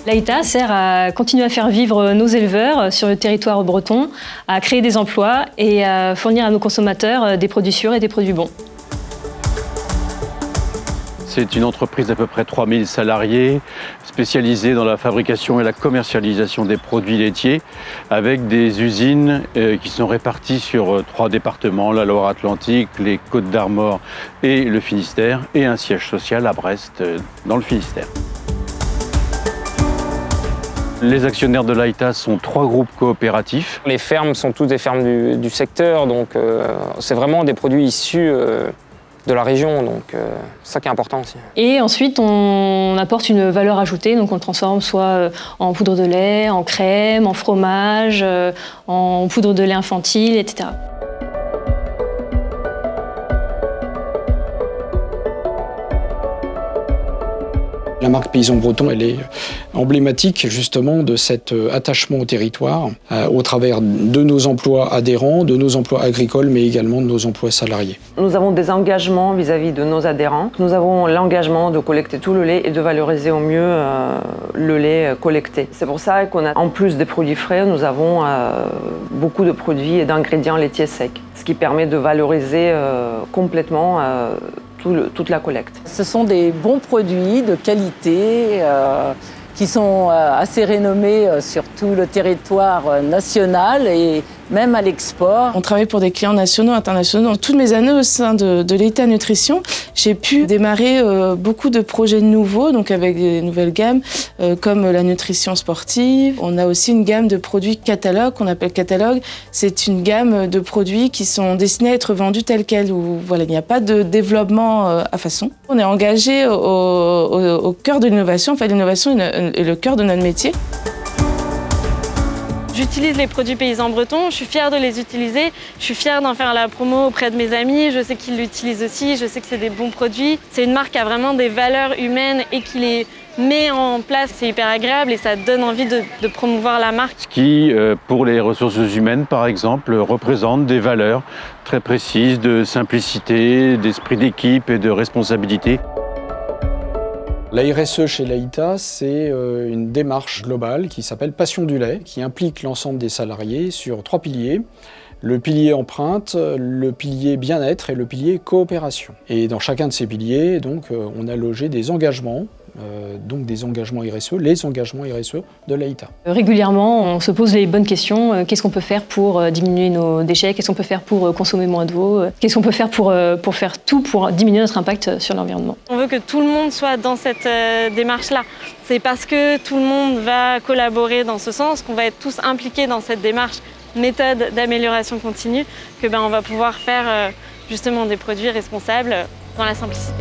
L'AITA sert à continuer à faire vivre nos éleveurs sur le territoire breton, à créer des emplois et à fournir à nos consommateurs des produits sûrs et des produits bons. C'est une entreprise d'à peu près 3000 salariés, spécialisée dans la fabrication et la commercialisation des produits laitiers, avec des usines qui sont réparties sur 3 départements, la Loire-Atlantique, les Côtes-d'Armor et le Finistère, et un siège social à Brest, dans le Finistère. Les actionnaires de l'AITA sont 3 groupes coopératifs. Les fermes sont toutes des fermes du secteur, donc c'est vraiment des produits issus de la région, donc c'est ça qui est important aussi. Et ensuite, on apporte une valeur ajoutée, donc on le transforme soit en poudre de lait, en crème, en fromage, en poudre de lait infantile, etc. La marque Paysan Breton, elle est emblématique justement de cet attachement au territoire, au travers de nos emplois adhérents, de nos emplois agricoles, mais également de nos emplois salariés. Nous avons des engagements vis-à-vis de nos adhérents. Nous avons l'engagement de collecter tout le lait et de valoriser au mieux le lait collecté. C'est pour ça qu'on a, en plus des produits frais, nous avons beaucoup de produits et d'ingrédients laitiers secs, ce qui permet de valoriser complètement toute la collecte. Ce sont des bons produits de qualité qui sont assez renommés sur tout le territoire national et même à l'export. On travaille pour des clients nationaux, internationaux. Dans toutes mes années au sein de l'AITA Nutrition, j'ai pu démarrer beaucoup de projets nouveaux, donc avec des nouvelles gammes comme la nutrition sportive. On a aussi une gamme de produits catalogue qu'on appelle catalogue. C'est une gamme de produits qui sont destinés à être vendus tels quels, où voilà, il n'y a pas de développement à façon. On est engagé au cœur de l'innovation. En fait, l'innovation est le cœur de notre métier. J'utilise les produits paysans bretons, je suis fière de les utiliser, je suis fière d'en faire la promo auprès de mes amis, je sais qu'ils l'utilisent aussi, je sais que c'est des bons produits. C'est une marque qui a vraiment des valeurs humaines et qui les met en place, c'est hyper agréable et ça donne envie de promouvoir la marque. Ce qui, pour les ressources humaines par exemple, représente des valeurs très précises de simplicité, d'esprit d'équipe et de responsabilité. La RSE chez l'AITA, c'est une démarche globale qui s'appelle Passion du lait, qui implique l'ensemble des salariés sur 3 piliers. Le pilier empreinte, le pilier bien-être et le pilier coopération. Et dans chacun de ces piliers, donc, on a logé des engagements, donc des engagements RSE, les engagements RSE de l'AITA. Régulièrement, on se pose les bonnes questions. Qu'est-ce qu'on peut faire pour diminuer nos déchets? Qu'est-ce qu'on peut faire pour consommer moins d'eau? Qu'est-ce qu'on peut faire pour faire tout pour diminuer notre impact sur l'environnement? On veut que tout le monde soit dans cette démarche-là. C'est parce que tout le monde va collaborer dans ce sens, qu'on va être tous impliqués dans cette démarche méthode d'amélioration continue, que on va pouvoir faire justement des produits responsables dans la simplicité.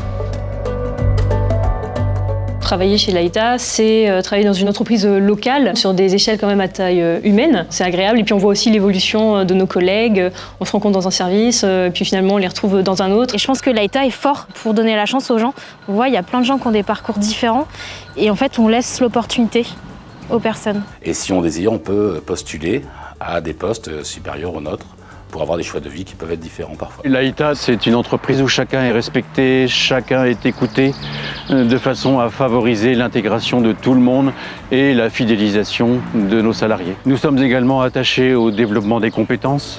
Travailler chez l'AITA, c'est travailler dans une entreprise locale sur des échelles quand même à taille humaine. C'est agréable et puis on voit aussi l'évolution de nos collègues. On se rencontre dans un service, puis finalement on les retrouve dans un autre. Et je pense que l'AITA est fort pour donner la chance aux gens. On voit, il y a plein de gens qui ont des parcours différents et en fait on laisse l'opportunité aux personnes. Et si on désire, on peut postuler à des postes supérieurs aux nôtres pour avoir des choix de vie qui peuvent être différents parfois. L'AITA, c'est une entreprise où chacun est respecté, chacun est écouté, de façon à favoriser l'intégration de tout le monde et la fidélisation de nos salariés. Nous sommes également attachés au développement des compétences.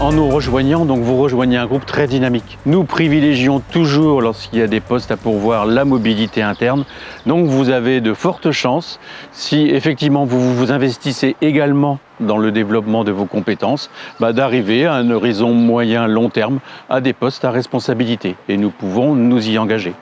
En nous rejoignant, donc vous rejoignez un groupe très dynamique. Nous privilégions toujours, lorsqu'il y a des postes à pourvoir, la mobilité interne. Donc vous avez de fortes chances, si effectivement vous vous investissez également dans le développement de vos compétences, d'arriver à un horizon moyen-long terme à des postes à responsabilité. Et nous pouvons nous y engager.